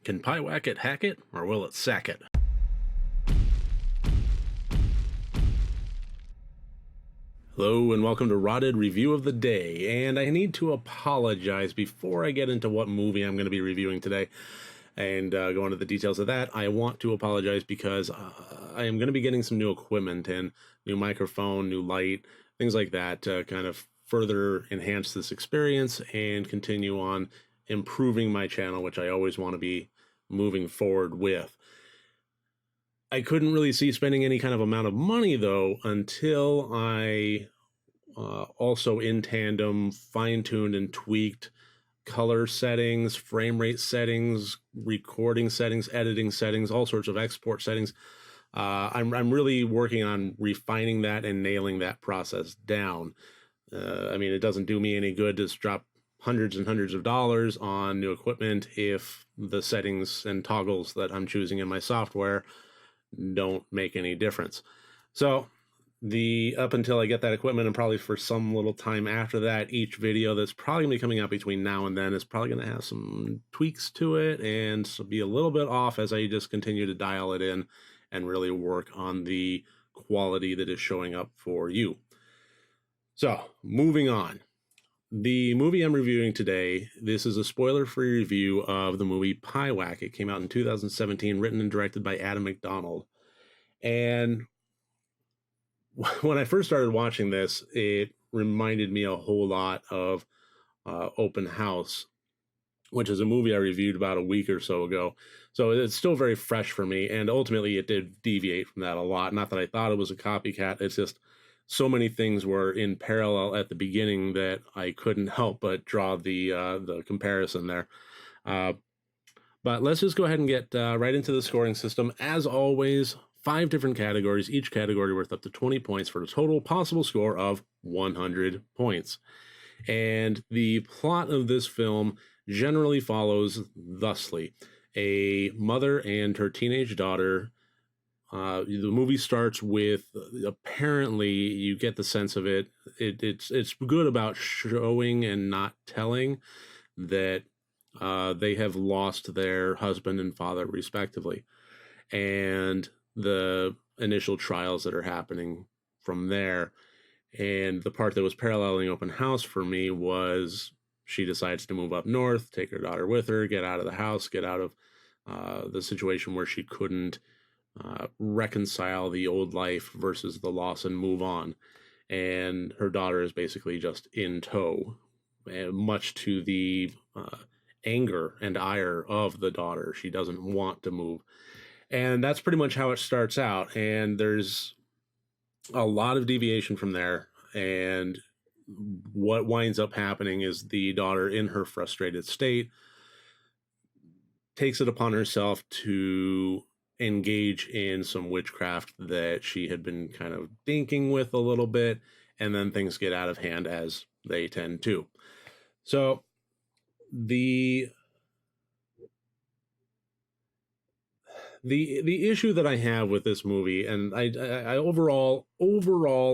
Can Pyewacket hack it, or will it sack it? Hello, and welcome to RotD Review of the Day, and I need to apologize before I get into what movie I'm going to be reviewing today and go into the details of that. I want to apologize because I am going to be getting some new equipment and new microphone, new light, things like that to kind of further enhance this experience and continue on improving my channel, which I always want to be moving forward with. I couldn't really see spending any kind of amount of money, though, until I also in tandem fine-tuned and tweaked color settings, frame rate settings, recording settings, editing settings, all sorts of export settings. I'm really working on refining that and nailing that process down. I mean, it doesn't do me any good to drop hundreds and hundreds of dollars on new equipment if the settings and toggles that I'm choosing in my software don't make any difference. So up until I get that equipment, and probably for some little time after that, each video that's probably gonna be coming out between now and then is probably gonna have some tweaks to it and be a little bit off as I just continue to dial it in and really work on the quality that is showing up for you. So moving on. The movie I'm reviewing today, this is a spoiler-free review of the movie Pyewacket. It came out in 2017, written and directed by Adam McDonald. And when I first started watching this, it reminded me a whole lot of Open House, which is a movie I reviewed about a week or so ago. So it's still very fresh for me, and ultimately it did deviate from that a lot. Not that I thought it was a copycat, it's just so many things were in parallel at the beginning that I couldn't help but draw the comparison there. But let's just go ahead and get right into the scoring system. As always, 5 different categories, each category worth up to 20 points for a total possible score of 100 points. And the plot of this film generally follows thusly. A mother and her teenage daughter. The movie starts with, apparently, you get the sense of it. It's good about showing and not telling that they have lost their husband and father, respectively, and the initial trials that are happening from there. And the part that was paralleling Open House for me was she decides to move up north, take her daughter with her, get out of the house, get out of the situation where she couldn't reconcile the old life versus the loss and move on. And her daughter is basically just in tow, much to the anger and ire of the daughter. She doesn't want to move. And that's pretty much how it starts out. And there's a lot of deviation from there. And what winds up happening is the daughter, in her frustrated state, takes it upon herself to engage in some witchcraft that she had been kind of dinking with a little bit, and then things get out of hand, as they tend to. So the issue that I have with this movie, and I overall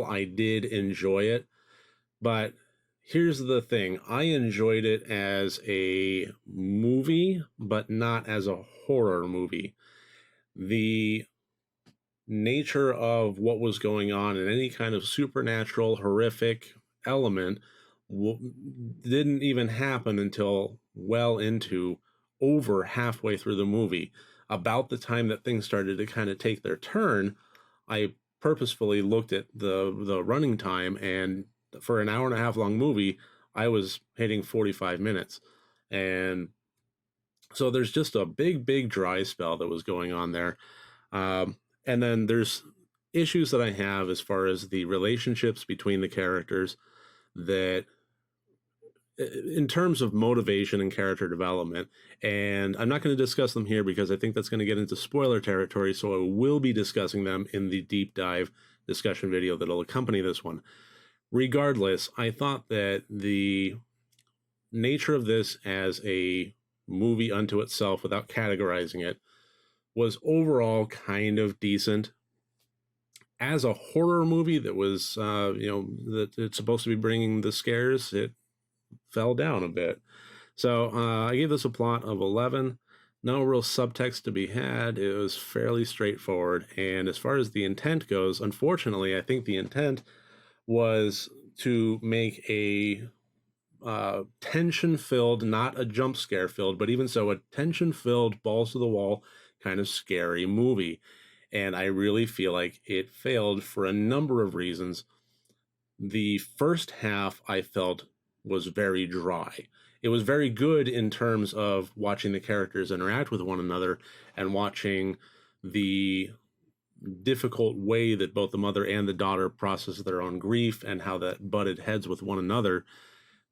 I did enjoy it, but here's the thing. I enjoyed it as a movie, but not as a horror movie. The nature of what was going on and any kind of supernatural, horrific element didn't even happen until well into over halfway through the movie. About the time that things started to kind of take their turn, I purposefully looked at the running time, and for an hour and a half long movie, I was hitting 45 minutes. And so there's just a big dry spell that was going on there. And then there's issues that I have as far as the relationships between the characters that, in terms of motivation and character development, and I'm not going to discuss them here because I think that's going to get into spoiler territory, so I will be discussing them in the deep dive discussion video that'll accompany this one. Regardless, I thought that the nature of this as a movie unto itself, without categorizing it, was overall kind of decent. As a horror movie that was, that it's supposed to be bringing the scares, it fell down a bit. So I gave this a plot of 11. No real subtext to be had. It was fairly straightforward. And as far as the intent goes, unfortunately, I think the intent was to make a tension-filled, not a jump scare-filled, but even so, a tension-filled, balls to the wall kind of scary movie. And I really feel like it failed for a number of reasons. The first half I felt was very dry. It was very good in terms of watching the characters interact with one another and watching the difficult way that both the mother and the daughter process their own grief and how that butted heads with one another.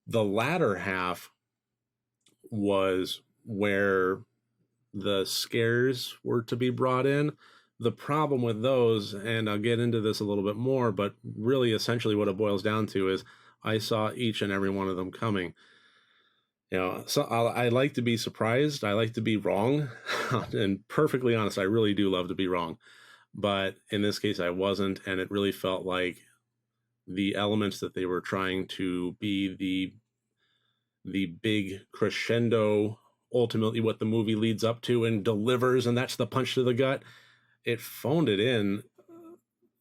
The latter half was where the scares were to be brought in. The problem with those, and I'll get into this a little bit more, but really essentially what it boils down to is I saw each and every one of them coming. So I like to be surprised. I like to be wrong. And perfectly honest, I really do love to be wrong. But in this case, I wasn't. And it really felt like the elements that they were trying to be the big crescendo, ultimately what the movie leads up to and delivers, and that's the punch to the gut. It phoned it in,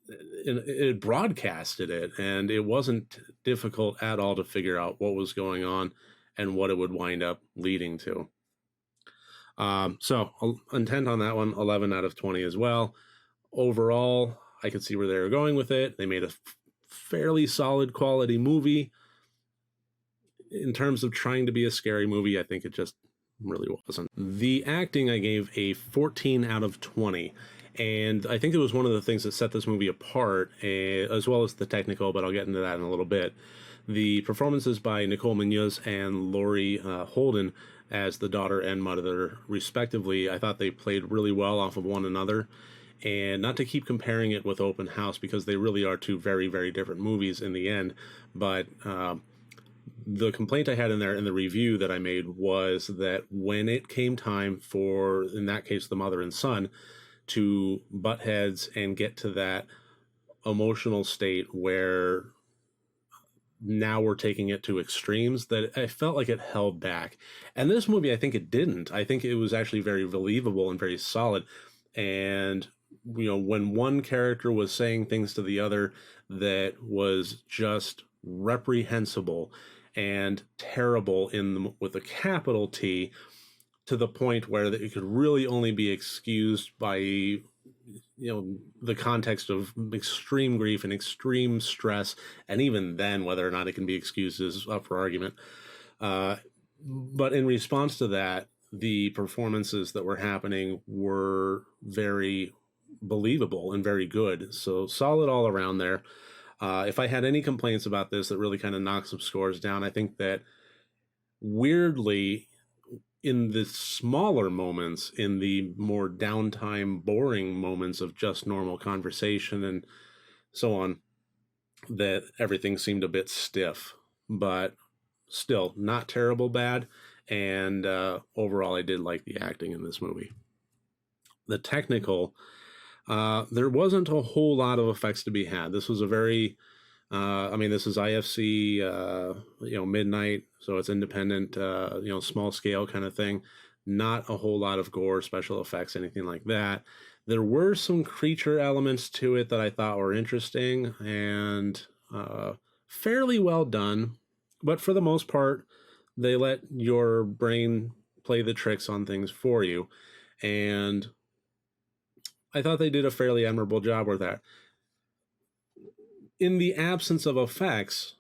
it broadcasted it, and it wasn't difficult at all to figure out what was going on and what it would wind up leading to. So intent on that one, 11 out of 20 as well. Overall, I could see where they were going with it. They made a fairly solid quality movie. In terms of trying to be a scary movie, I think it just really wasn't. The acting, I gave a 14 out of 20. And I think it was one of the things that set this movie apart, as well as the technical, but I'll get into that in a little bit. The performances by Nicole Munoz and Laurie Holden as the daughter and mother, respectively, I thought they played really well off of one another. And not to keep comparing it with Open House, because they really are two very, very different movies in the end, but the complaint I had in there in the review that I made was that when it came time for, in that case, the mother and son to butt heads and get to that emotional state where now we're taking it to extremes, that I felt like it held back. And this movie, I think it didn't. I think it was actually very believable and very solid. And, when one character was saying things to the other that was just reprehensible and terrible with a capital T, to the point where it could really only be excused by the context of extreme grief and extreme stress, and even then whether or not it can be excused is up for argument. But in response to that, the performances that were happening were very believable and very good. So solid all around there. If I had any complaints about this that really kind of knocks some scores down, I think that weirdly, in the smaller moments, in the more downtime, boring moments of just normal conversation and so on, that everything seemed a bit stiff, but still not terrible bad. And overall, I did like the acting in this movie. The technical, there wasn't a whole lot of effects to be had. This was a very, this is IFC, midnight, so it's independent, small scale kind of thing. Not a whole lot of gore, special effects, anything like that. There were some creature elements to it that I thought were interesting and fairly well done, but for the most part, they let your brain play the tricks on things for you. And I thought they did a fairly admirable job with that. In the absence of effects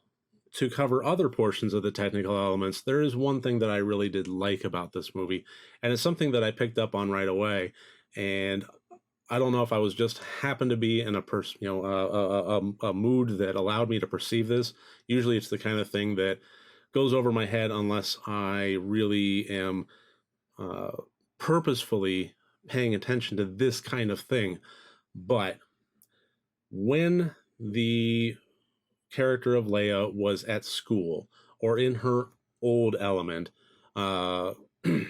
to cover other portions of the technical elements, there is one thing that I really did like about this movie, and it's something that I picked up on right away. And I don't know if I was just happened to be in a mood that allowed me to perceive this. Usually, it's the kind of thing that goes over my head unless I really am purposefully paying attention to this kind of thing. But when the character of Leia was at school or in her old element, and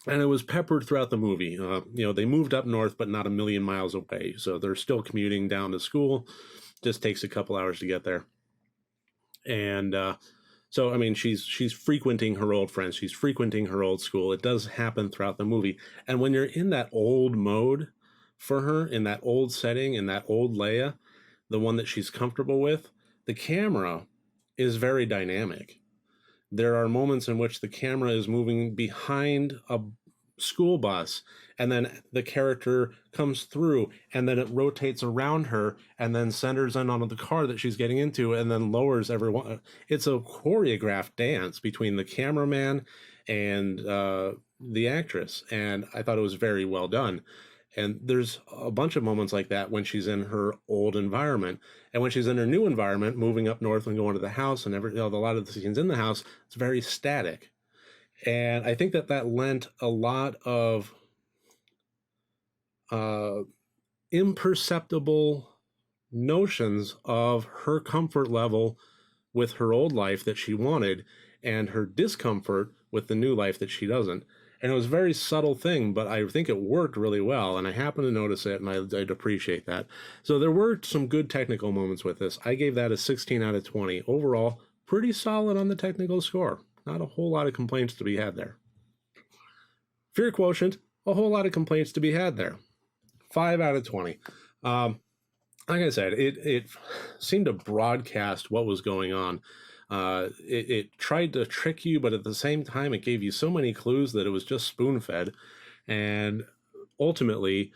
it was peppered throughout the movie. They moved up north, but not a million miles away. So they're still commuting down to school. Just takes a couple hours to get there. And So I mean, she's frequenting her old friends, she's frequenting her old school. It does happen throughout the movie, and when you're in that old mode for her, in that old setting, in that old Leia, the one that she's comfortable with, the camera is very dynamic. There are moments in which the camera is moving behind a school bus, and then the character comes through, and then it rotates around her and then centers in on the car that she's getting into, and then lowers everyone. It's a choreographed dance between the cameraman and the actress, and I thought it was very well done. And there's a bunch of moments like that when she's in her old environment. And when she's in her new environment, moving up north and going to the house, and a lot of the scenes in the house, it's very static. And I think that that lent a lot of imperceptible notions of her comfort level with her old life that she wanted, and her discomfort with the new life that she doesn't. And it was a very subtle thing, but I think it worked really well, and I happened to notice it, and I'd appreciate that. So there were some good technical moments with this. I gave that a 16 out of 20. Overall, pretty solid on the technical score. Not a whole lot of complaints to be had there. Fear quotient, a whole lot of complaints to be had there. 5 out of 20. Like I said, it seemed to broadcast what was going on. It tried to trick you, but at the same time, it gave you so many clues that it was just spoon-fed. And ultimately,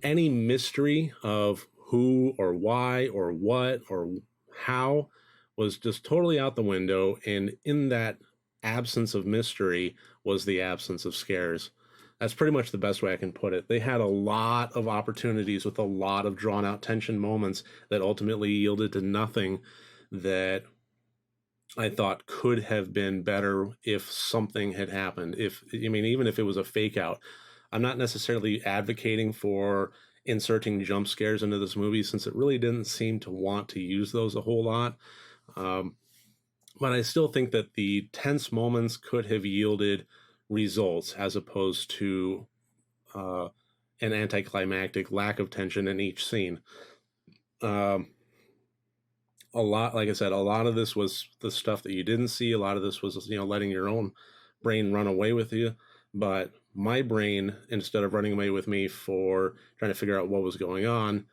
any mystery of who or why or what or how was just totally out the window. And in that absence of mystery was the absence of scares. That's pretty much the best way I can put it. They had a lot of opportunities with a lot of drawn out tension moments that ultimately yielded to nothing that I thought could have been better if something had happened. Even if it was a fake out. I'm not necessarily advocating for inserting jump scares into this movie, since it really didn't seem to want to use those a whole lot. But I still think that the tense moments could have yielded results, as opposed to an anticlimactic lack of tension in each scene. A lot, like I said, a lot of this was the stuff that you didn't see. A lot of this was, letting your own brain run away with you. But my brain, instead of running away with me for trying to figure out what was going on,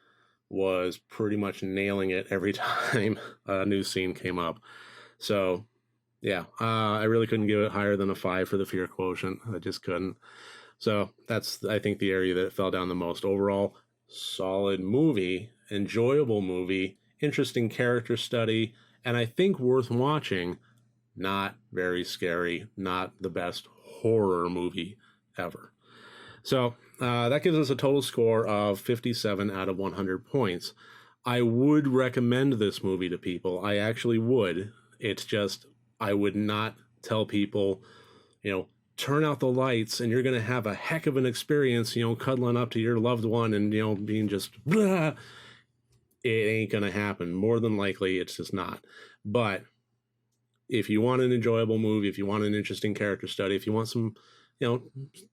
was pretty much nailing it every time a new scene came up. So, yeah, I really couldn't give it higher than a 5 for the fear quotient. I just couldn't. So that's, I think, the area that it fell down the most. Overall, solid movie, enjoyable movie, interesting character study, and I think worth watching. Not very scary, not the best horror movie ever. So that gives us a total score of 57 out of 100 points. I would recommend this movie to people. I actually would. It's just, I would not tell people, turn out the lights and you're going to have a heck of an experience, cuddling up to your loved one and, being just, blah. It ain't going to happen. More than likely, it's just not. But if you want an enjoyable movie, if you want an interesting character study, if you want some,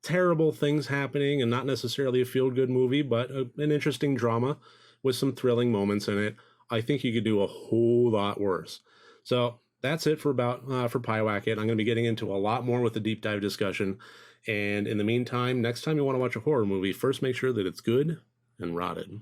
terrible things happening and not necessarily a feel-good movie, but an interesting drama with some thrilling moments in it, I think you could do a whole lot worse. So that's it for Pyewacket. I'm going to be getting into a lot more with the deep dive discussion. And in the meantime, next time you want to watch a horror movie, first make sure that it's good and rotted.